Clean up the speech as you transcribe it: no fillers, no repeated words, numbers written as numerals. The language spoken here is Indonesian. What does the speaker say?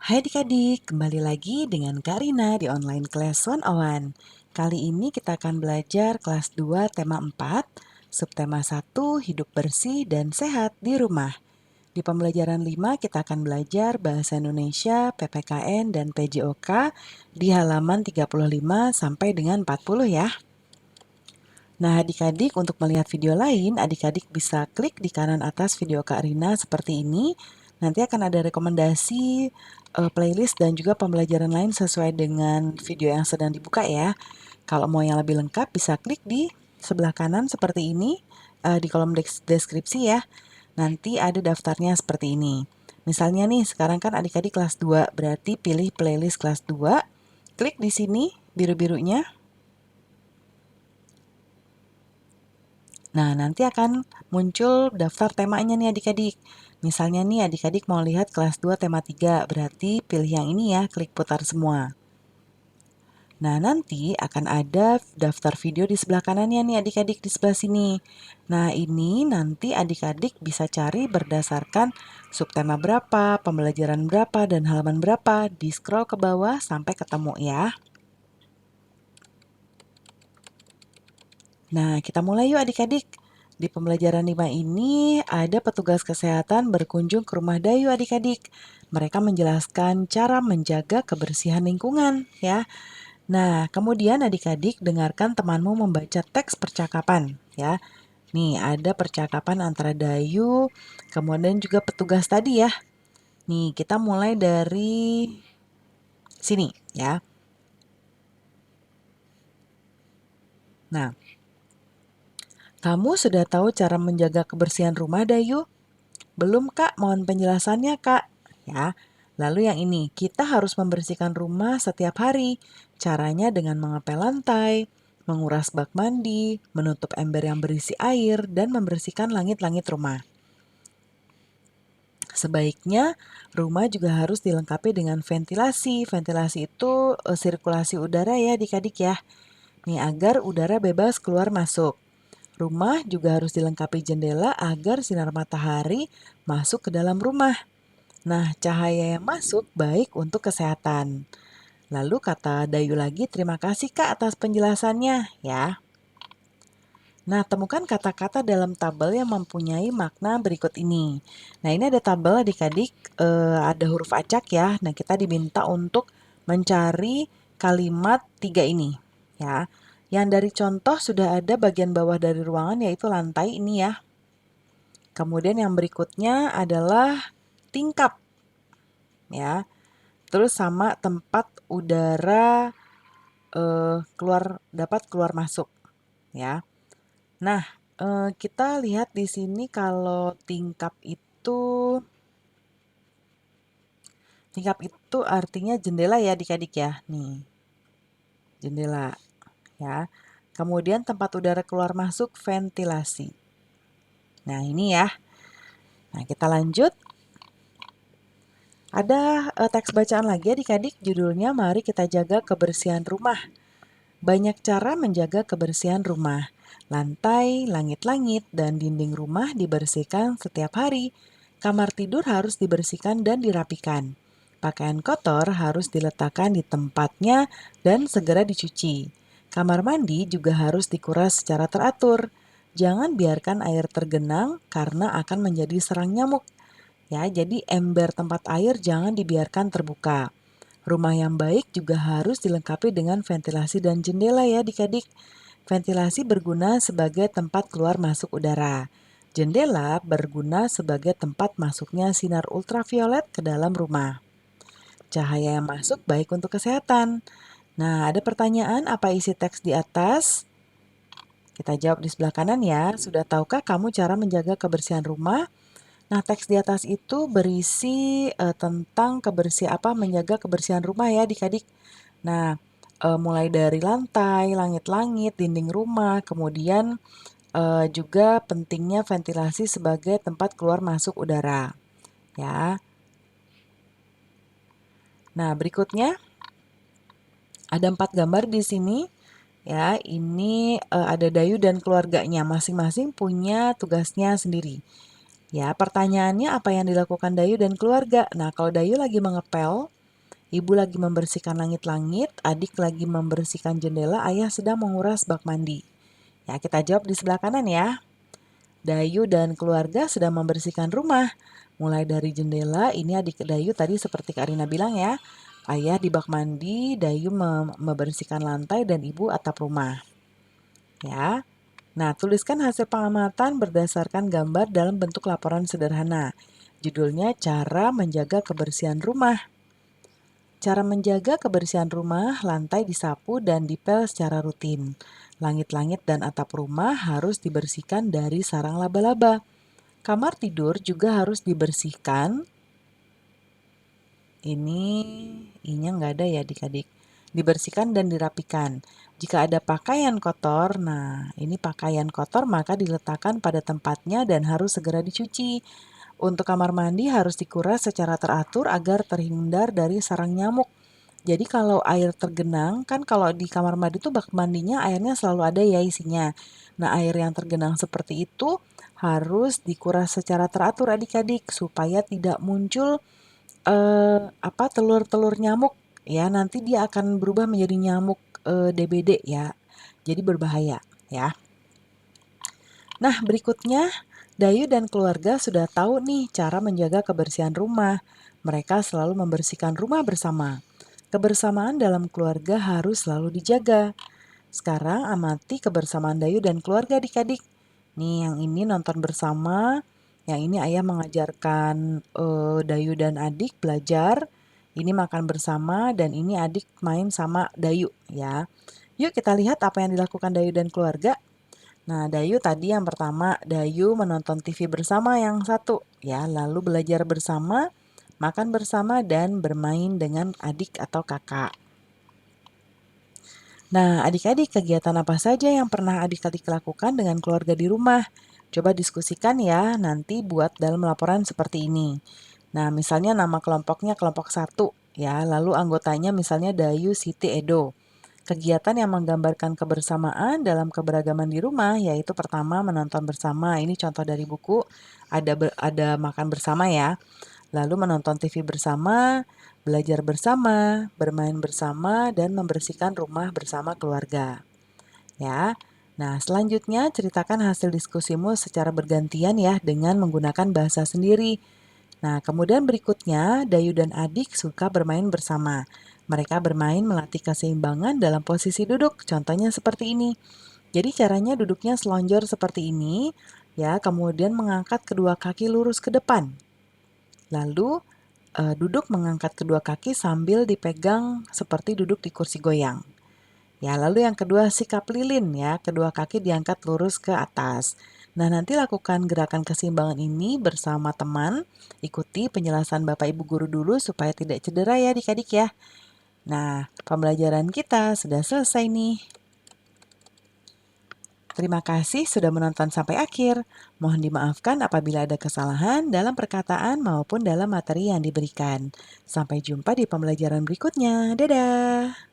Hai adik-adik, kembali lagi dengan Kak Rina di online class 101. Kali ini kita akan belajar kelas 2 tema 4, subtema 1 hidup bersih dan sehat di rumah. Di pembelajaran 5 kita akan belajar bahasa Indonesia, PPKN, dan PJOK di halaman 35 sampai dengan 40 ya. Nah adik-adik untuk melihat video lain, adik-adik bisa klik di kanan atas video Kak Rina seperti ini. Nanti akan ada rekomendasi playlist dan juga pembelajaran lain sesuai dengan video yang sedang dibuka ya. Kalau mau yang lebih lengkap bisa klik di sebelah kanan seperti ini di kolom deskripsi ya. Nanti ada daftarnya seperti ini. Misalnya nih, sekarang kan adik-adik kelas 2, berarti pilih playlist kelas 2, klik di sini biru-birunya. Nah, nanti akan muncul daftar temanya nih adik-adik. Misalnya nih adik-adik mau lihat kelas 2 tema 3, berarti pilih yang ini ya, klik putar semua. Nah, nanti akan ada daftar video di sebelah kanannya nih adik-adik di sebelah sini. Nah, ini nanti adik-adik bisa cari berdasarkan subtema berapa, pembelajaran berapa, dan halaman berapa. Di scroll ke bawah sampai ketemu ya. Nah, kita mulai yuk adik-adik. Di pembelajaran 5 ini ada petugas kesehatan berkunjung ke rumah Dayu adik-adik. Mereka menjelaskan cara menjaga kebersihan lingkungan ya. Nah, kemudian adik-adik dengarkan temanmu membaca teks percakapan ya. Nih, ada percakapan antara Dayu, kemudian juga petugas tadi ya. Nih, kita mulai dari sini ya. Nah, kamu sudah tahu cara menjaga kebersihan rumah, Dayu? Belum, Kak. Mohon penjelasannya, Kak. Ya. Lalu yang ini, kita harus membersihkan rumah setiap hari. Caranya dengan mengepel lantai, menguras bak mandi, menutup ember yang berisi air, dan membersihkan langit-langit rumah. Sebaiknya rumah juga harus dilengkapi dengan ventilasi. Ventilasi itu sirkulasi udara ya adik-adik ya. Nih agar udara bebas keluar masuk. Rumah juga harus dilengkapi jendela agar sinar matahari masuk ke dalam rumah. Nah, cahaya yang masuk baik untuk kesehatan. Lalu kata Dayu lagi, terima kasih Kak atas penjelasannya ya. Nah, temukan kata-kata dalam tabel yang mempunyai makna berikut ini. Nah, ini ada tabel adik-adik, ada huruf acak ya. Nah, kita diminta untuk mencari kalimat 3 ini ya. Yang dari contoh sudah ada bagian bawah dari ruangan yaitu lantai ini ya. Kemudian yang berikutnya adalah tingkap ya. Terus sama tempat udara dapat keluar masuk ya. Nah, kita lihat di sini kalau tingkap itu artinya jendela ya adik-adik ya. Nih, jendela ya. Kemudian tempat udara keluar masuk ventilasi. Nah, ini ya. Nah, kita lanjut. Ada teks bacaan lagi adik-adik, judulnya Mari Kita Jaga Kebersihan Rumah. Banyak cara menjaga kebersihan rumah. Lantai, langit-langit, dan dinding rumah dibersihkan setiap hari. Kamar tidur harus dibersihkan dan dirapikan. Pakaian kotor harus diletakkan di tempatnya dan segera dicuci. Kamar mandi juga harus dikuras secara teratur. Jangan biarkan air tergenang karena akan menjadi serang nyamuk. Ya, jadi ember tempat air jangan dibiarkan terbuka. Rumah yang baik juga harus dilengkapi dengan ventilasi dan jendela ya adik-adik. Ventilasi berguna sebagai tempat keluar masuk udara. Jendela berguna sebagai tempat masuknya sinar ultraviolet ke dalam rumah. Cahaya yang masuk baik untuk kesehatan. Nah, ada pertanyaan apa isi teks di atas? Kita jawab di sebelah kanan ya. Sudah tahukah kamu cara menjaga kebersihan rumah? Nah, teks di atas itu berisi tentang menjaga kebersihan rumah ya adik-adik. Nah, mulai dari lantai, langit-langit, dinding rumah, kemudian juga pentingnya ventilasi sebagai tempat keluar masuk udara. Ya. Nah, berikutnya ada 4 gambar di sini. Ya, ini ada Dayu dan keluarganya, masing-masing punya tugasnya sendiri. Ya, pertanyaannya apa yang dilakukan Dayu dan keluarga? Nah, kalau Dayu lagi mengepel, Ibu lagi membersihkan langit-langit, adik lagi membersihkan jendela, ayah sedang menguras bak mandi. Ya, kita jawab di sebelah kanan ya. Dayu dan keluarga sedang membersihkan rumah. Mulai dari jendela, ini adik Dayu tadi seperti Kak Rina bilang ya. Ayah di bak mandi, Dayu membersihkan lantai, dan ibu atap rumah. Ya. Nah, tuliskan hasil pengamatan berdasarkan gambar dalam bentuk laporan sederhana. Judulnya Cara Menjaga Kebersihan Rumah. Cara menjaga kebersihan rumah, lantai disapu dan dipel secara rutin. Langit-langit dan atap rumah harus dibersihkan dari sarang laba-laba. Kamar tidur juga harus dibersihkan. Ini I-nya nggak ada ya adik-adik. Dibersihkan dan dirapikan. Jika ada pakaian kotor, nah ini pakaian kotor maka diletakkan pada tempatnya dan harus segera dicuci. Untuk kamar mandi harus dikuras secara teratur agar terhindar dari sarang nyamuk. Jadi kalau air tergenang, kan kalau di kamar mandi tuh bak mandinya airnya selalu ada ya isinya. Nah, air yang tergenang seperti itu harus dikuras secara teratur adik-adik supaya tidak muncul telur-telur nyamuk ya. Nanti dia akan berubah menjadi nyamuk DBD ya. Jadi berbahaya ya. Nah, berikutnya Dayu dan keluarga sudah tahu nih cara menjaga kebersihan rumah. Mereka selalu membersihkan rumah bersama. Kebersamaan dalam keluarga harus selalu dijaga. Sekarang amati kebersamaan Dayu dan keluarga adik-adik. Nih, yang ini nonton bersama, yang ini ayah mengajarkan Dayu dan adik belajar, ini makan bersama, dan ini adik main sama Dayu ya. Yuk kita lihat apa yang dilakukan Dayu dan keluarga. Nah, Dayu tadi yang pertama, Dayu menonton TV bersama yang satu ya, lalu belajar bersama, makan bersama, dan bermain dengan adik atau kakak. Nah, adik-adik, kegiatan apa saja yang pernah adik-adik lakukan dengan keluarga di rumah? Coba diskusikan ya, nanti buat dalam laporan seperti ini. Nah, misalnya nama kelompoknya kelompok 1 ya, lalu anggotanya misalnya Dayu, Siti, Edo. Kegiatan yang menggambarkan kebersamaan dalam keberagaman di rumah yaitu pertama menonton bersama. Ini contoh dari buku, ada makan bersama ya. Lalu menonton TV bersama, belajar bersama, bermain bersama, dan membersihkan rumah bersama keluarga. Ya. Nah, selanjutnya ceritakan hasil diskusimu secara bergantian ya dengan menggunakan bahasa sendiri. Nah, kemudian berikutnya, Dayu dan adik suka bermain bersama. Mereka bermain melatih keseimbangan dalam posisi duduk, contohnya seperti ini. Jadi caranya duduknya selonjor seperti ini, ya, kemudian mengangkat kedua kaki lurus ke depan. Lalu duduk mengangkat kedua kaki sambil dipegang seperti duduk di kursi goyang. Ya, lalu yang kedua sikap lilin ya, kedua kaki diangkat lurus ke atas. Nah, nanti lakukan gerakan keseimbangan ini bersama teman. Ikuti penjelasan Bapak Ibu guru dulu supaya tidak cedera ya adik-adik ya. Nah, pembelajaran kita sudah selesai nih. Terima kasih sudah menonton sampai akhir. Mohon dimaafkan apabila ada kesalahan dalam perkataan maupun dalam materi yang diberikan. Sampai jumpa di pembelajaran berikutnya. Dadah!